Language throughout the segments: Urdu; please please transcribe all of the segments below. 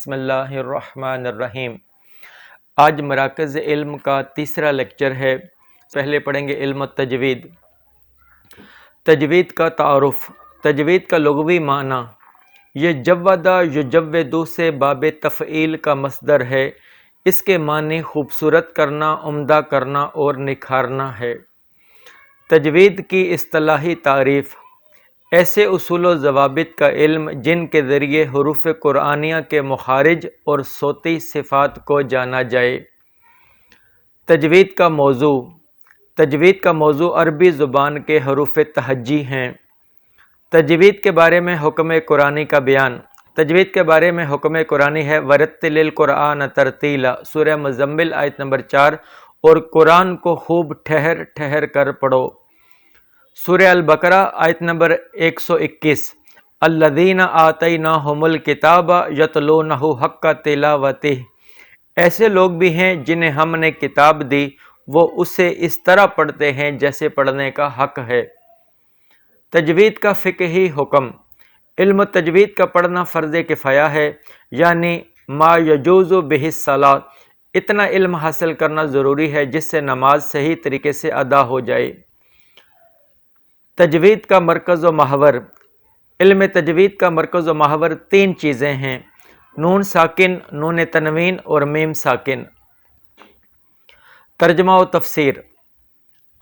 بسم اللہ الرحمن الرحیم۔ آج مراکز علم کا تیسرا لیکچر ہے۔ پہلے پڑھیں گے علم التجوید۔ تجوید کا تعارف۔ تجوید کا لغوی معنی یہ جودہ یجودو سے باب تفعیل کا مصدر ہے۔ اس کے معنی خوبصورت کرنا، عمدہ کرنا اور نکھارنا ہے۔ تجوید کی اصطلاحی تعریف: ایسے اصول و ضوابط کا علم جن کے ذریعے حروف قرآنیہ کے مخارج اور صوتی صفات کو جانا جائے۔ تجوید کا موضوع: تجوید کا موضوع عربی زبان کے حروف تہجی ہیں۔ تجوید کے بارے میں حکم قرآنی کا بیان۔ تجوید کے بارے میں حکم قرآنی ہے وَرَتِّلِ الْقُرْآنَ تَرْتِیلًا، سورہ مزمل آیت نمبر 4، اور قرآن کو خوب ٹھہر ٹھہر کر پڑھو۔ سورہ البقرہ آیت نمبر 121، الذین آتیناہم الکتاب یتلونہ حق تلاوتہ، ایسے لوگ بھی ہیں جنہیں ہم نے کتاب دی، وہ اسے اس طرح پڑھتے ہیں جیسے پڑھنے کا حق ہے۔ تجوید کا فقہی حکم: علم تجوید کا پڑھنا فرض کفایہ ہے، یعنی ما یجوز بہ الصلاۃ، اتنا علم حاصل کرنا ضروری ہے جس سے نماز صحیح طریقے سے ادا ہو جائے۔ تجوید کا مرکز و محور: علم تجوید کا مرکز و محور تین چیزیں ہیں: نون ساکن، نون تنوین اور میم ساکن۔ ترجمہ و تفسیر: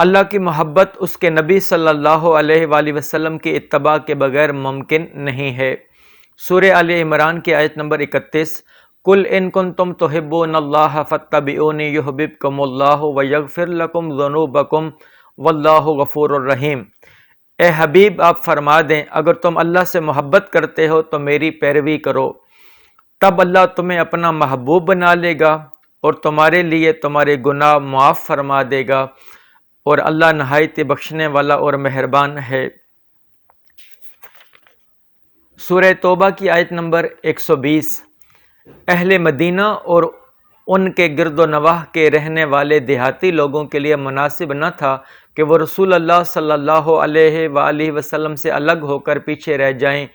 اللہ کی محبت اس کے نبی صلی اللہ علیہ وآلہ وسلم کی اتباع کے بغیر ممکن نہیں ہے۔ سورہ آل عمران کی آیت نمبر 31، قُلْ إِن كُنتُمْ تُحِبُّونَ اللَّهَ فَاتَّبِعُونِي يُحْبِبْكُمُ اللَّهُ وَيَغْفِرْ لَكُمْ ذُنُوبَكُمْ وَاللَّهُ غَفُورٌ رَحِيمٌ۔ اے حبیب آپ فرما دیں اگر تم اللہ سے محبت کرتے ہو تو میری پیروی کرو، تب اللہ تمہیں اپنا محبوب بنا لے گا اور تمہارے لیے تمہارے گناہ معاف فرما دے گا، اور اللہ نہایت بخشنے والا اور مہربان ہے۔ سورہ توبہ کی آیت نمبر 120، اہل مدینہ اور ان کے گرد و نواح کے رہنے والے دیہاتی لوگوں کے لیے مناسب نہ تھا کہ وہ رسول اللہ صلی اللہ علیہ وآلہ وسلم سے الگ ہو کر پیچھے رہ جائیں،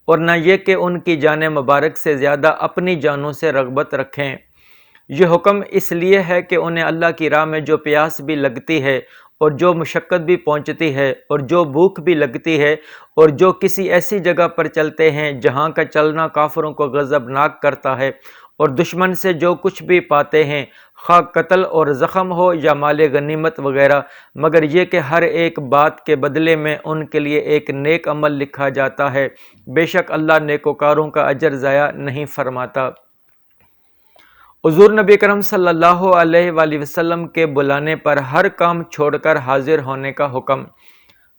اور نہ یہ کہ ان کی جان مبارک سے زیادہ اپنی جانوں سے رغبت رکھیں۔ یہ حکم اس لیے ہے کہ انہیں اللہ کی راہ میں جو پیاس بھی لگتی ہے اور جو مشقت بھی پہنچتی ہے اور جو بھوک بھی لگتی ہے اور جو کسی ایسی جگہ پر چلتے ہیں جہاں کا چلنا کافروں کو غضبناک کرتا ہے، اور دشمن سے جو کچھ بھی پاتے ہیں خواہ قتل اور زخم ہو یا مال غنیمت وغیرہ، مگر یہ کہ ہر ایک بات کے بدلے میں ان کے لیے ایک نیک عمل لکھا جاتا ہے، بے شک اللہ نیکوکاروں کا اجر ضائع نہیں فرماتا۔ حضور نبی کرم صلی اللہ علیہ وآلہ وسلم کے بلانے پر ہر کام چھوڑ کر حاضر ہونے کا حکم۔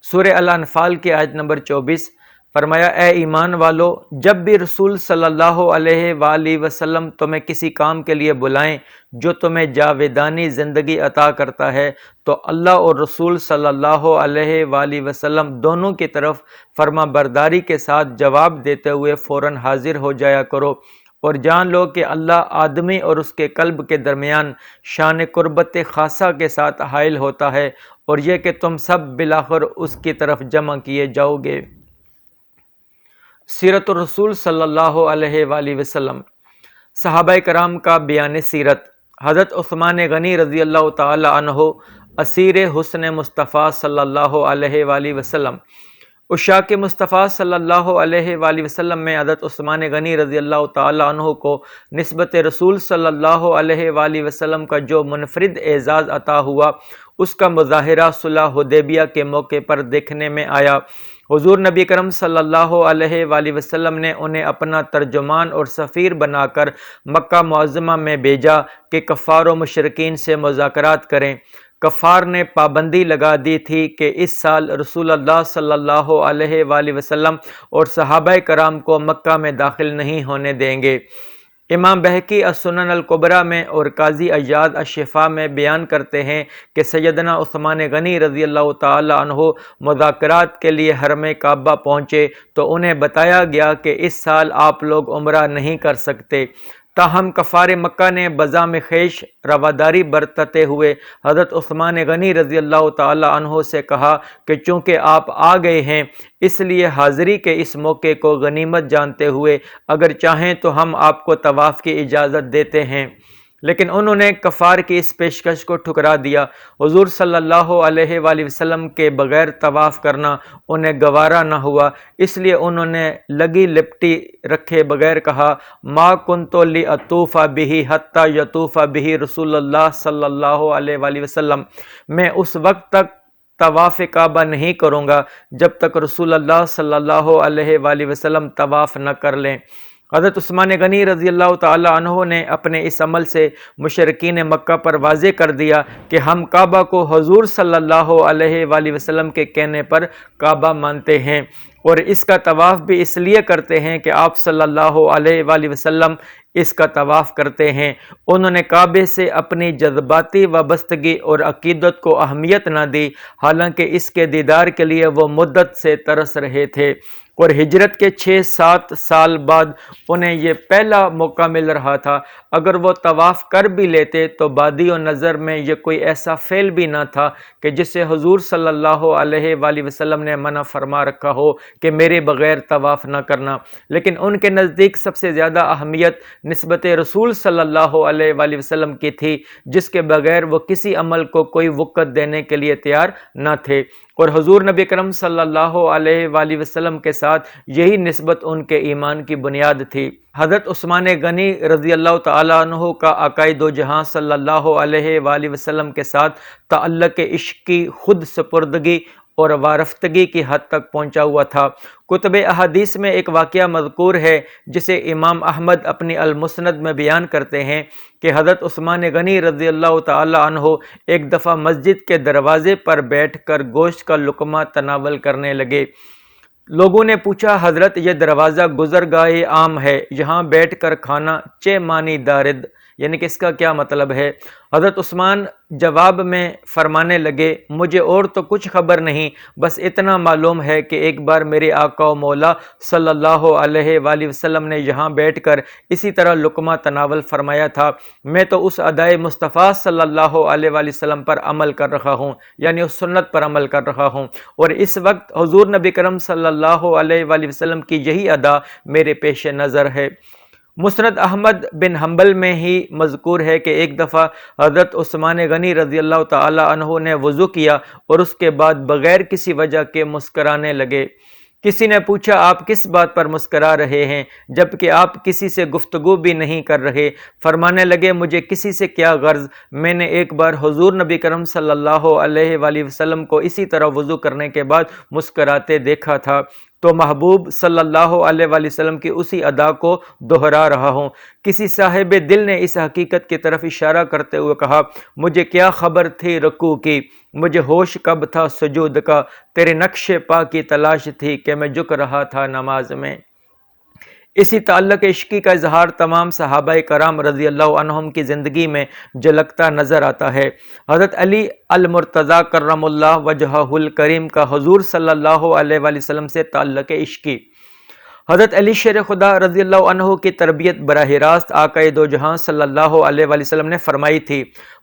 سورہ الانفال کی آیت نمبر 24، فرمایا اے ایمان والو، جب بھی رسول صلی اللہ علیہ وآلہ وسلم تمہیں کسی کام کے لیے بلائیں جو تمہیں جاویدانی زندگی عطا کرتا ہے تو اللہ اور رسول صلی اللہ علیہ وآلہ وسلم دونوں کی طرف فرما برداری کے ساتھ جواب دیتے ہوئے فوراً حاضر ہو جایا کرو، اور جان لو کہ اللہ آدمی اور اس کے قلب کے درمیان شان قربت خاصہ کے ساتھ حائل ہوتا ہے، اور یہ کہ تم سب بالآخر اس کی طرف جمع کیے جاؤ گے۔ سیرت الرسول صلی اللہ علیہ وآلہ وسلم۔ صحابہ کرام کا بیان سیرت۔ حضرت عثمان غنی رضی اللہ تعالی عنہ اسیر حسن مصطفیٰ صلی اللہ علیہ وآلہ وسلم۔ عشاق مصطفیٰ صلی اللہ علیہ وآلہ وسلم میں حضرت عثمان غنی رضی اللہ تعالی عنہ کو نسبت رسول صلی اللہ علیہ وآلہ وسلم کا جو منفرد اعزاز عطا ہوا، اس کا مظاہرہ صلح حدیبیہ کے موقع پر دیکھنے میں آیا۔ حضور نبی کرم صلی اللہ علیہ وآلہ وسلم نے انہیں اپنا ترجمان اور سفیر بنا کر مکہ معظمہ میں بھیجا کہ کفار و مشرکین سے مذاکرات کریں۔ کفار نے پابندی لگا دی تھی کہ اس سال رسول اللہ صلی اللہ علیہ وآلہ وسلم اور صحابہ کرام کو مکہ میں داخل نہیں ہونے دیں گے۔ امام بہقی السنن الکبریٰ میں اور قاضی عیاض الشفاء میں بیان کرتے ہیں کہ سیدنا عثمان غنی رضی اللہ تعالی عنہ مذاکرات کے لیے حرم کعبہ پہنچے تو انہیں بتایا گیا کہ اس سال آپ لوگ عمرہ نہیں کر سکتے، تاہم کفار مکہ نے بزام خیش رواداری برتتے ہوئے حضرت عثمان غنی رضی اللہ تعالی عنہ سے کہا کہ چونکہ آپ آ گئے ہیں اس لیے حاضری کے اس موقع کو غنیمت جانتے ہوئے اگر چاہیں تو ہم آپ کو طواف کی اجازت دیتے ہیں، لیکن انہوں نے کفار کی اس پیشکش کو ٹھکرا دیا۔ حضور صلی اللہ علیہ وآلہ وسلم کے بغیر طواف کرنا انہیں گوارا نہ ہوا، اس لیے انہوں نے لگی لپٹی رکھے بغیر کہا ما کنت لأطوف بہ حتی یطوف بہ رسول اللہ صلی اللہ علیہ وآلہ وسلم، میں اس وقت تک طواف کعبہ نہیں کروں گا جب تک رسول اللہ صلی اللہ علیہ وآلہ وسلم طواف نہ کر لیں۔ حضرت عثمان غنی رضی اللہ تعالی عنہ نے اپنے اس عمل سے مشرکین مکہ پر واضح کر دیا کہ ہم کعبہ کو حضور صلی اللہ علیہ وآلہ وسلم کے کہنے پر کعبہ مانتے ہیں، اور اس کا طواف بھی اس لیے کرتے ہیں کہ آپ صلی اللہ علیہ وآلہ وسلم اس کا طواف کرتے ہیں۔ انہوں نے کعبے سے اپنی جذباتی وابستگی اور عقیدت کو اہمیت نہ دی، حالانکہ اس کے دیدار کے لیے وہ مدت سے ترس رہے تھے، اور ہجرت کے 6-7 سال بعد انہیں یہ پہلا موقع مل رہا تھا۔ اگر وہ طواف کر بھی لیتے تو بادی و نظر میں یہ کوئی ایسا فعل بھی نہ تھا کہ جسے حضور صلی اللہ علیہ وآلہ وسلم نے منع فرما رکھا ہو کہ میرے بغیر طواف نہ کرنا، لیکن ان کے نزدیک سب سے زیادہ اہمیت نسبت رسول صلی اللہ علیہ وآلہ وسلم کی تھی، جس کے بغیر وہ کسی عمل کو کوئی وقت دینے کے لیے تیار نہ تھے، اور حضور نبی کرم صلی اللہ علیہ وآلہ وسلم کے ساتھ یہی نسبت ان کے ایمان کی بنیاد تھی۔ حضرت عثمان غنی رضی اللہ تعالی عنہ کا آقائے دو جہاں صلی اللہ علیہ وآلہ وسلم کے ساتھ تعلق عشق کی خود سپردگی اور وارفتگی کی حد تک پہنچا ہوا تھا۔ کتب احادیث میں ایک واقعہ مذکور ہے جسے امام احمد اپنی المسند میں بیان کرتے ہیں کہ حضرت عثمان غنی رضی اللہ تعالی عنہ ایک دفعہ مسجد کے دروازے پر بیٹھ کر گوشت کا لقمہ تناول کرنے لگے۔ لوگوں نے پوچھا حضرت یہ دروازہ گزرگاہ عام ہے، یہاں بیٹھ کر کھانا چے مانی دارد، یعنی کہ اس کا کیا مطلب ہے؟ حضرت عثمان جواب میں فرمانے لگے مجھے اور تو کچھ خبر نہیں، بس اتنا معلوم ہے کہ ایک بار میرے آقا و مولا صلی اللہ علیہ وآلہ وسلم نے یہاں بیٹھ کر اسی طرح لقمہ تناول فرمایا تھا، میں تو اس ادائے مصطفیٰ صلی اللہ علیہ وآلہ وسلم پر عمل کر رہا ہوں، یعنی اس سنت پر عمل کر رہا ہوں، اور اس وقت حضور نبی کرم صلی اللہ علیہ وآلہ وسلم کی یہی ادا میرے پیش نظر ہے۔ مسند احمد بن حنبل میں ہی مذکور ہے کہ ایک دفعہ حضرت عثمان غنی رضی اللہ تعالی عنہ نے وضو کیا اور اس کے بعد بغیر کسی وجہ کے مسکرانے لگے۔ کسی نے پوچھا آپ کس بات پر مسکرا رہے ہیں جبکہ آپ کسی سے گفتگو بھی نہیں کر رہے؟ فرمانے لگے مجھے کسی سے کیا غرض، میں نے ایک بار حضور نبی کرم صلی اللہ علیہ وآلہ وسلم کو اسی طرح وضو کرنے کے بعد مسکراتے دیکھا تھا، تو محبوب صلی اللہ علیہ وآلہ وسلم کی اسی ادا کو دہرا رہا ہوں۔ کسی صاحب دل نے اس حقیقت کی طرف اشارہ کرتے ہوئے کہا مجھے کیا خبر تھی رکوع کی، مجھے ہوش کب تھا سجود کا، تیرے نقش پا کی تلاش تھی کہ میں جھک رہا تھا نماز میں۔ اسی تعلق عشقی کا اظہار تمام صحابہ کرام رضی اللہ عنہم کی زندگی میں جھلکتا نظر آتا ہے۔ حضرت علی المرتضیٰ کرم اللہ وجہہ الکریم کا حضور صلی اللہ علیہ وآلہ وسلم سے تعلق عشقی۔ حضرت علی شیر خدا رضی اللہ عنہ کی تربیت براہ راست آقائے دو جہاں صلی اللہ علیہ وآلہ وسلم نے فرمائی تھی۔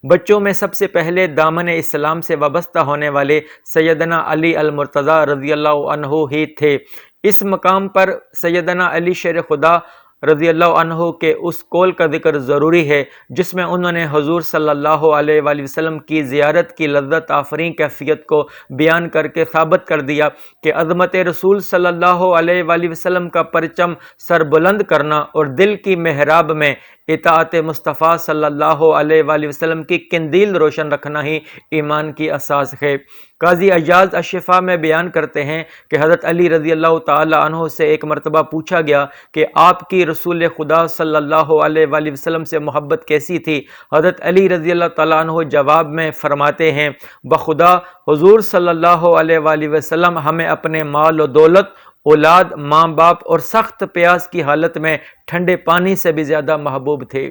بچوں میں سب سے پہلے دامن اسلام سے وابستہ ہونے والے سیدنا علی المرتضیٰ رضی اللہ عنہ ہی تھے۔ اس مقام پر سیدنا علی شیر خدا رضی اللہ عنہ کے اس قول کا ذکر ضروری ہے جس میں انہوں نے حضور صلی اللہ علیہ وآلہ وسلم کی زیارت کی لذت آفرین کیفیت کو بیان کر کے ثابت کر دیا کہ عظمت رسول صلی اللہ علیہ وآلہ وسلم کا پرچم سر بلند کرنا اور دل کی محراب میں اطاعت مصطفیٰ صلی اللہ علیہ وآلہ وسلم کی قندیل روشن رکھنا ہی ایمان کی اساس ہے۔ قاضی عیاض الشفا میں بیان کرتے ہیں کہ حضرت علی رضی اللہ تعالی عنہ سے ایک مرتبہ پوچھا گیا کہ آپ کی رسول خدا صلی اللہ علیہ وآلہ وسلم سے محبت کیسی تھی؟ حضرت علی رضی اللہ تعالی عنہ جواب میں فرماتے ہیں بخدا حضور صلی اللہ علیہ وآلہ وسلم ہمیں اپنے مال و دولت، اولاد، ماں باپ اور سخت پیاس کی حالت میں ٹھنڈے پانی سے بھی زیادہ محبوب تھے۔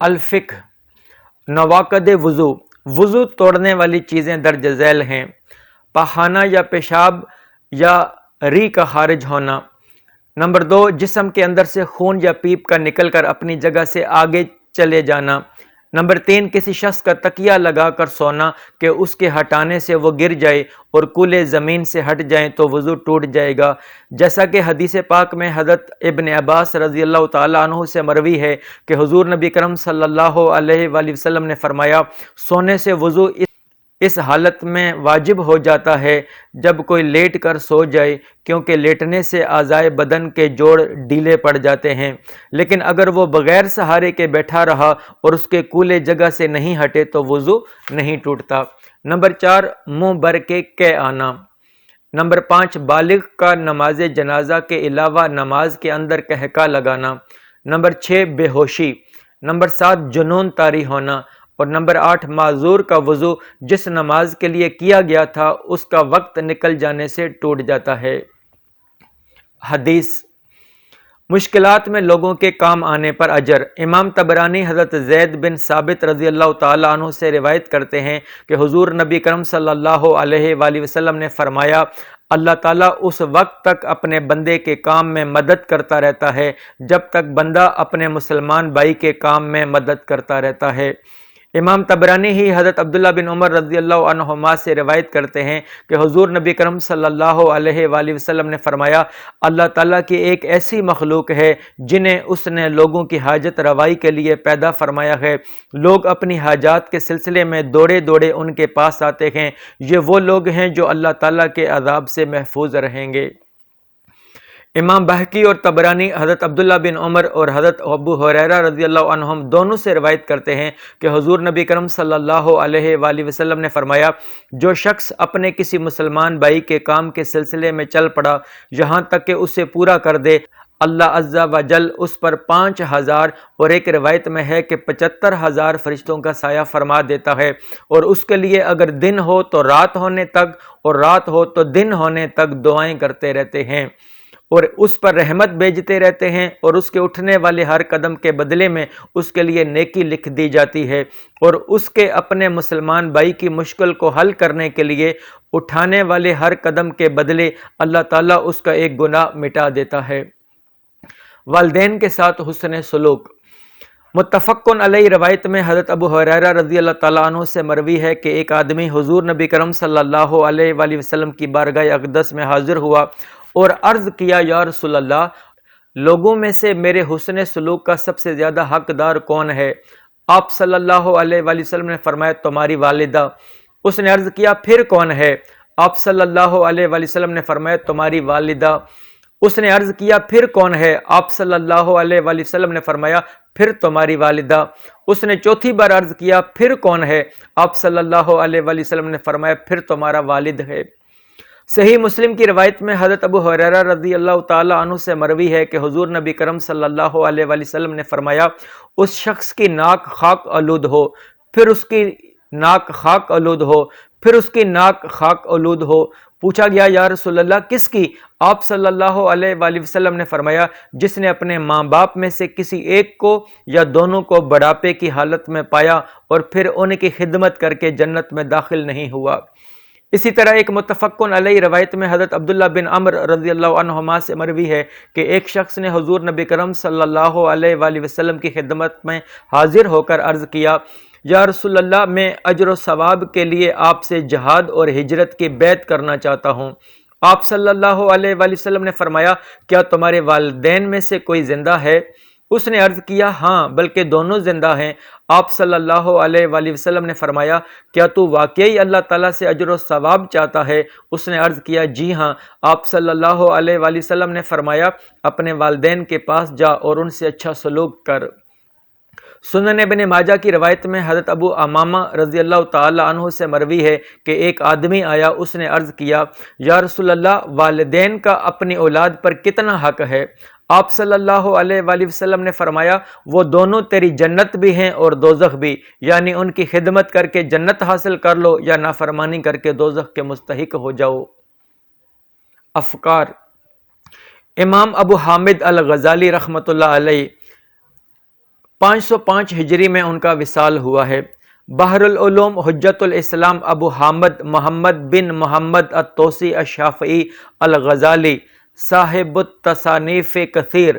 الفقہ، نواقد وضو۔ وضو توڑنے والی چیزیں درج ذیل ہیں: پخانہ یا پیشاب یا ری کا خارج ہونا، نمبر 2، جسم کے اندر سے خون یا پیپ کا نکل کر اپنی جگہ سے آگے چلے جانا۔ نمبر 3، کسی شخص کا تکیہ لگا کر سونا کہ اس کے ہٹانے سے وہ گر جائے اور کولے زمین سے ہٹ جائیں تو وضو ٹوٹ جائے گا، جیسا کہ حدیث پاک میں حضرت ابن عباس رضی اللہ تعالیٰ عنہ سے مروی ہے کہ حضور نبی کرم صلی اللہ علیہ وآلہ وسلم نے فرمایا، سونے سے وضو اس حالت میں واجب ہو جاتا ہے جب کوئی لیٹ کر سو جائے، کیونکہ لیٹنے سے اعضائے بدن کے جوڑ ڈھیلے پڑ جاتے ہیں، لیکن اگر وہ بغیر سہارے کے بیٹھا رہا اور اس کے کولے جگہ سے نہیں ہٹے تو وضو نہیں ٹوٹتا۔ نمبر 4، منہ بھر کے قے آنا۔ نمبر 5، بالغ کا نماز جنازہ کے علاوہ نماز کے اندر قہقہ لگانا۔ نمبر 6، بے ہوشی۔ نمبر 7، جنون طاری ہونا۔ اور نمبر 8، معذور کا وضو جس نماز کے لیے کیا گیا تھا اس کا وقت نکل جانے سے ٹوٹ جاتا ہے۔ حدیث، مشکلات میں لوگوں کے کام آنے پر اجر۔ امام طبرانی حضرت زید بن ثابت رضی اللہ تعالیٰ عنہ سے روایت کرتے ہیں کہ حضور نبی کرم صلی اللہ علیہ وآلہ وسلم نے فرمایا، اللہ تعالیٰ اس وقت تک اپنے بندے کے کام میں مدد کرتا رہتا ہے جب تک بندہ اپنے مسلمان بھائی کے کام میں مدد کرتا رہتا ہے۔ امام طبرانی ہی حضرت عبداللہ بن عمر رضی اللہ عنہما سے روایت کرتے ہیں کہ حضور نبی کرم صلی اللہ علیہ وآلہ وسلم نے فرمایا، اللہ تعالیٰ کی ایک ایسی مخلوق ہے جنہیں اس نے لوگوں کی حاجت روائی کے لیے پیدا فرمایا ہے، لوگ اپنی حاجات کے سلسلے میں دوڑے دوڑے ان کے پاس آتے ہیں، یہ وہ لوگ ہیں جو اللہ تعالیٰ کے عذاب سے محفوظ رہیں گے۔ امام بہقی اور طبرانی حضرت عبداللہ بن عمر اور حضرت ابو ہریرہ رضی اللہ عنہم دونوں سے روایت کرتے ہیں کہ حضور نبی کرم صلی اللہ علیہ وآلہ وسلم نے فرمایا، جو شخص اپنے کسی مسلمان بھائی کے کام کے سلسلے میں چل پڑا یہاں تک کہ اسے پورا کر دے، اللہ عز و جل اس پر 5000 اور ایک روایت میں ہے کہ 75,000 فرشتوں کا سایہ فرما دیتا ہے، اور اس کے لیے اگر دن ہو تو رات ہونے تک اور رات ہو تو دن ہونے تک دعائیں کرتے رہتے ہیں، اور اس پر رحمت بھیجتے رہتے ہیں، اور اس کے اٹھنے والے ہر قدم کے بدلے میں اس کے لیے نیکی لکھ دی جاتی ہے، اور اس کے اپنے مسلمان بھائی کی مشکل کو حل کرنے کے لیے اٹھانے والے ہر قدم کے بدلے اللہ تعالیٰ اس کا ایک گناہ مٹا دیتا ہے۔ والدین کے ساتھ حسن سلوک۔ متفقن علیہ روایت میں حضرت ابو ہریرہ رضی اللہ تعالیٰ عنہ سے مروی ہے کہ ایک آدمی حضور نبی کرم صلی اللہ علیہ وآلہ وسلم کی بارگاہ اقدس میں حاضر ہوا اور عرض کیا، یا رسول اللہ، لوگوں میں سے میرے حسن سلوک کا سب سے زیادہ حقدار کون ہے؟ آپ صلی اللہ علیہ وآلہ وسلم نے فرمایا، تمہاری والدہ۔ اس نے عرض کیا، پھر کون ہے؟ آپ صلی اللہ علیہ وآلہ وسلم نے فرمایا، تمہاری والدہ۔ اس نے عرض کیا، پھر کون ہے؟ آپ صلی اللہ علیہ وآلہ وسلم نے فرمایا، پھر تمہاری والدہ۔ اس نے چوتھی بار عرض کیا، پھر کون ہے؟ آپ صلی اللہ علیہ وآلہ وسلم نے فرمایا، پھر تمہارا والد ہے۔ صحیح مسلم کی روایت میں حضرت ابو ہریرہ رضی اللہ تعالیٰ عنہ سے مروی ہے کہ حضور نبی کرم صلی اللہ علیہ وآلہ وسلم نے فرمایا، اس شخص کی ناک خاک آلود ہو، پھر اس کی ناک خاک آلود ہو، پھر اس کی ناک خاک آلود ہو۔ پوچھا گیا، یا رسول اللہ، کس کی؟ آپ صلی اللہ علیہ وآلہ وسلم نے فرمایا، جس نے اپنے ماں باپ میں سے کسی ایک کو یا دونوں کو بڑھاپے کی حالت میں پایا اور پھر ان کی خدمت کر کے جنت میں داخل نہیں ہوا۔ اسی طرح ایک متفقن علیہ روایت میں حضرت عبداللہ بن عمر رضی اللہ عنہما سے مروی ہے کہ ایک شخص نے حضور نبی کرم صلی اللہ علیہ وآلہ وسلم کی خدمت میں حاضر ہو کر عرض کیا، یا رسول اللہ، میں اجر و ثواب کے لیے آپ سے جہاد اور ہجرت کی بیعت کرنا چاہتا ہوں۔ آپ صلی اللہ علیہ وآلہ وسلم نے فرمایا، کیا تمہارے والدین میں سے کوئی زندہ ہے؟ اس نے عرض کیا، ہاں، بلکہ دونوں زندہ ہیں۔ آپ صلی اللہ علیہ وآلہ وسلم نے فرمایا، کیا تو واقعی اللہ تعالیٰ سے اجر و ثواب چاہتا ہے؟ اس نے عرض کیا، جی ہاں۔ آپ صلی اللہ علیہ وآلہ وسلم نے فرمایا، اپنے والدین کے پاس جا اور ان سے اچھا سلوک کر۔ سنن ابن ماجہ کی روایت میں حضرت ابو امامہ رضی اللہ تعالی عنہ سے مروی ہے کہ ایک آدمی آیا، اس نے عرض کیا، یا رسول اللہ، والدین کا اپنی اولاد پر کتنا حق ہے؟ آپ صلی اللہ علیہ وآلہ وسلم نے فرمایا، وہ دونوں تیری جنت بھی ہیں اور دوزخ بھی، یعنی ان کی خدمت کر کے جنت حاصل کر لو یا نافرمانی کر کے دوزخ کے مستحق ہو جاؤ۔ افکار۔ امام ابو حامد الغزالی رحمۃ اللہ علیہ 505 ہجری میں ان کا وصال ہوا ہے۔ بحر العلوم حجت الاسلام ابو حامد محمد بن محمد الطوسی الشافعی الغزالی صاحب التصانیف کثیر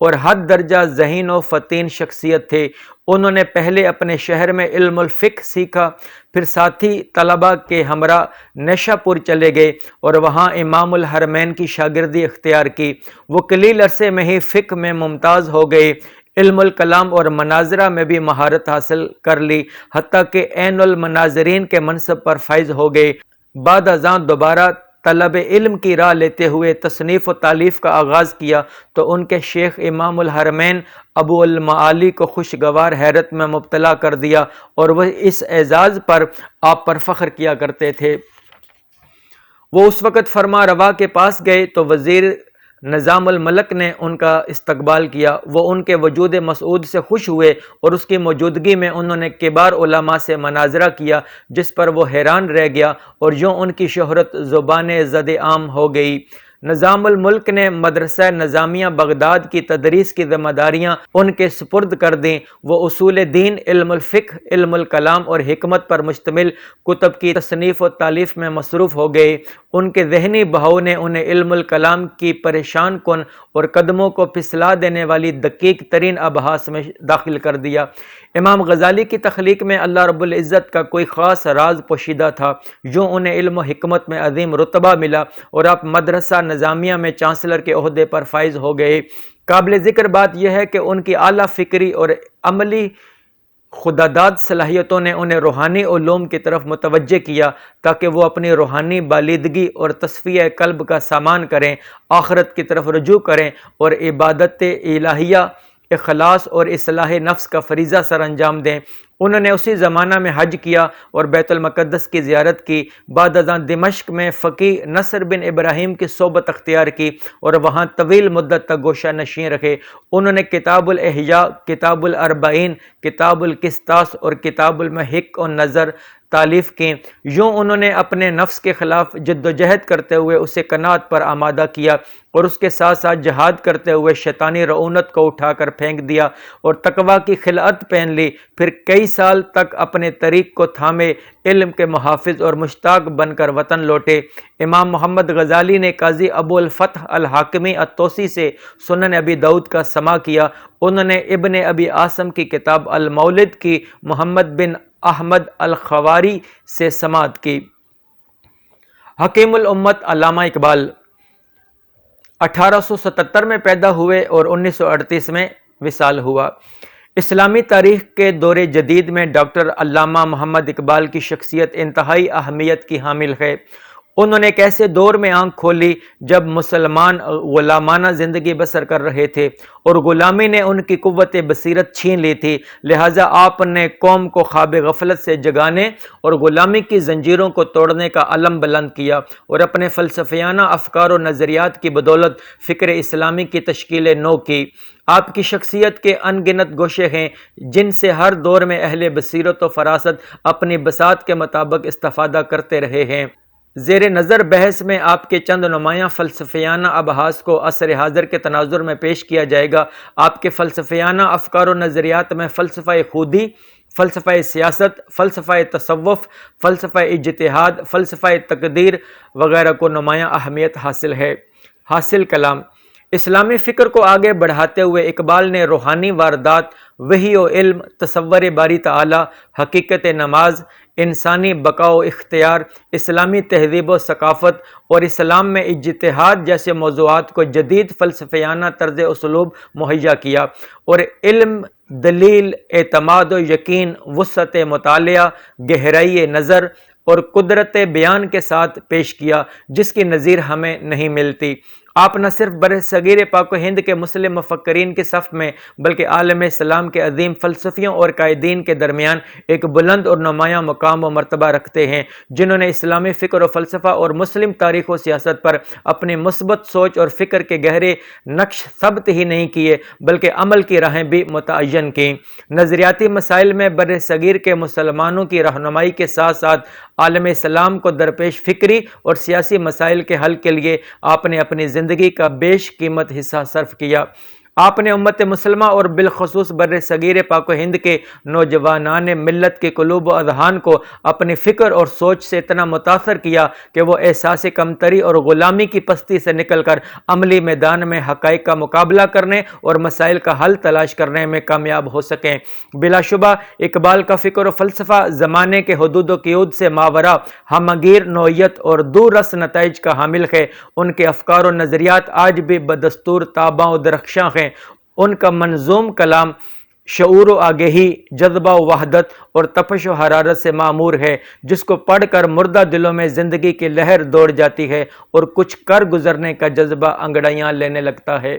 اور حد درجہ ذہین و فطین شخصیت تھے۔ انہوں نے پہلے اپنے شہر میں علم الفقہ سیکھا، پھر ساتھی طلباء کے ہمراہ نیشا پور چلے گئے اور وہاں امام الحرمین کی شاگردی اختیار کی۔ وہ قلیل عرصے میں ہی فقہ میں ممتاز ہو گئے، علم الکلام اور مناظرہ میں بھی مہارت حاصل کر لی، حتیٰ کہ عین المناظرین کے منصب پر فائز ہو گئے۔ بعد ازاں دوبارہ طلب علم کی راہ لیتے ہوئے تصنیف و تالیف کا آغاز کیا تو ان کے شیخ امام الحرمین ابو المعالی کو خوشگوار حیرت میں مبتلا کر دیا اور وہ اس اعزاز پر آپ پر فخر کیا کرتے تھے۔ وہ اس وقت فرما روا کے پاس گئے تو وزیر نظام الملک نے ان کا استقبال کیا۔ وہ ان کے وجود مسعود سے خوش ہوئے اور اس کی موجودگی میں انہوں نے کبار علماء سے مناظرہ کیا، جس پر وہ حیران رہ گیا اور یوں ان کی شہرت زبان زد عام ہو گئی۔ نظام الملک نے مدرسہ نظامیہ بغداد کی تدریس کی ذمہ داریاں ان کے سپرد کر دیں۔ وہ اصول دین، علم الفقہ، علم الکلام اور حکمت پر مشتمل کتب کی تصنیف و تالیف میں مصروف ہو گئے۔ ان کے ذہنی بہاؤ نے انہیں علم الکلام کی پریشان کن اور قدموں کو پھسلا دینے والی دقیق ترین ابحاث میں داخل کر دیا۔ امام غزالی کی تخلیق میں اللہ رب العزت کا کوئی خاص راز پوشیدہ تھا، یوں انہیں علم و حکمت میں عظیم رتبہ ملا اور آپ مدرسہ نظامیہ میں چانسلر کے عہدے پر فائز ہو گئے۔ قابل ذکر بات یہ ہے کہ ان کی اعلیٰ فکری اور عملی خداداد صلاحیتوں نے انہیں روحانی علوم کی طرف متوجہ کیا تاکہ وہ اپنی روحانی بالیدگی اور تصفیہ قلب کا سامان کریں، آخرت کی طرف رجوع کریں اور عبادت الہیہ، اخلاص اور اصلاح نفس کا فریضہ سر انجام دیں۔ انہوں نے اسی زمانہ میں حج کیا اور بیت المقدس کی زیارت کی۔ بعد ازاں دمشق میں فقیہ نصر بن ابراہیم کی صحبت اختیار کی اور وہاں طویل مدت تک گوشہ نشین رکھے۔ انہوں نے کتاب الاحیاء، کتاب الاربعین، کتاب القسطاس اور کتاب المحق النظر تالیف کی۔ یوں انہوں نے اپنے نفس کے خلاف جد و جہد کرتے ہوئے اسے قناعت پر آمادہ کیا اور اس کے ساتھ ساتھ جہاد کرتے ہوئے شیطانی رعونت کو اٹھا کر پھینک دیا اور تقویٰ کی خلعت پہن لی۔ پھر کئی سال تک اپنے طریق کو تھامے علم کے محافظ اور مشتاق بن کر وطن لوٹے۔ امام محمد غزالی نے قاضی ابو الفتح الحاکمی الطوسی سے سنن ابی داؤد کا سماع کیا۔ انہوں نے ابن ابی عاصم کی کتاب المولد کی محمد بن احمد الخواری سے سماعت کی۔ حکیم الامت علامہ اقبال 1877 میں پیدا ہوئے اور 1938 میں وصال ہوا۔ اسلامی تاریخ کے دور جدید میں ڈاکٹر علامہ محمد اقبال کی شخصیت انتہائی اہمیت کی حامل ہے۔ انہوں نے ایک ایسے دور میں آنکھ کھولی جب مسلمان غلامانہ زندگی بسر کر رہے تھے اور غلامی نے ان کی قوت بصیرت چھین لی تھی، لہٰذا آپ نے قوم کو خواب غفلت سے جگانے اور غلامی کی زنجیروں کو توڑنے کا علم بلند کیا اور اپنے فلسفیانہ افکار و نظریات کی بدولت فکر اسلامی کی تشکیل نو کی۔ آپ کی شخصیت کے ان گنت گوشے ہیں جن سے ہر دور میں اہل بصیرت و فراست اپنی بساط کے مطابق استفادہ کرتے رہے ہیں۔ زیر نظر بحث میں آپ کے چند نمایاں فلسفیانہ ابحاث کو عصر حاضر کے تناظر میں پیش کیا جائے گا۔ آپ کے فلسفیانہ افکار و نظریات میں فلسفہ خودی، فلسفہ سیاست، فلسفہ تصوف، فلسفہ اجتہاد، فلسفہ تقدیر وغیرہ کو نمایاں اہمیت حاصل ہے۔ حاصل کلام اسلامی فکر کو آگے بڑھاتے ہوئے اقبال نے روحانی واردات، وحی و علم، تصور باری تعالی، حقیقت نماز، انسانی بقا و اختیار، اسلامی تہذیب و ثقافت اور اسلام میں اجتہاد جیسے موضوعات کو جدید فلسفیانہ طرز اسلوب مہیا کیا اور علم، دلیل، اعتماد و یقین، وسعت مطالعہ، گہرائی نظر اور قدرت بیان کے ساتھ پیش کیا جس کی نظیر ہمیں نہیں ملتی۔ آپ نہ صرف برصغیر پاک و ہند کے مسلم مفکرین کی صف میں بلکہ عالم اسلام کے عظیم فلسفیوں اور قائدین کے درمیان ایک بلند اور نمایاں مقام و مرتبہ رکھتے ہیں جنہوں نے اسلامی فکر و فلسفہ اور مسلم تاریخ و سیاست پر اپنی مثبت سوچ اور فکر کے گہرے نقش ثبت ہی نہیں کیے بلکہ عمل کی راہیں بھی متعین کیں۔ نظریاتی مسائل میں برصغیر کے مسلمانوں کی رہنمائی کے ساتھ ساتھ عالم اسلام کو درپیش فکری اور سیاسی مسائل کے حل کے لیے آپ نے اپنی زندگی کا بیش قیمت حصہ صرف کیا۔ آپ نے امت مسلمہ اور بالخصوص بر صغیر پاک و ہند کے نوجوانان ملت کے قلوب و اذہان کو اپنی فکر اور سوچ سے اتنا متاثر کیا کہ وہ احساس کمتری اور غلامی کی پستی سے نکل کر عملی میدان میں حقائق کا مقابلہ کرنے اور مسائل کا حل تلاش کرنے میں کامیاب ہو سکیں۔ بلا شبہ اقبال کا فکر و فلسفہ زمانے کے حدود و قیود سے ماورا ہمگیر نوعیت اور دور رس نتائج کا حامل ہے۔ ان کے افکار و نظریات آج بھی بدستور تاباں و درخشاں ہیں۔ ان کا منظوم کلام شعور و آگہی، جذبہ و وحدت اور تپش و حرارت سے معمور ہے، جس کو پڑھ کر مردہ دلوں میں زندگی کی لہر دوڑ جاتی ہے اور کچھ کر گزرنے کا جذبہ انگڑائیاں لینے لگتا ہے۔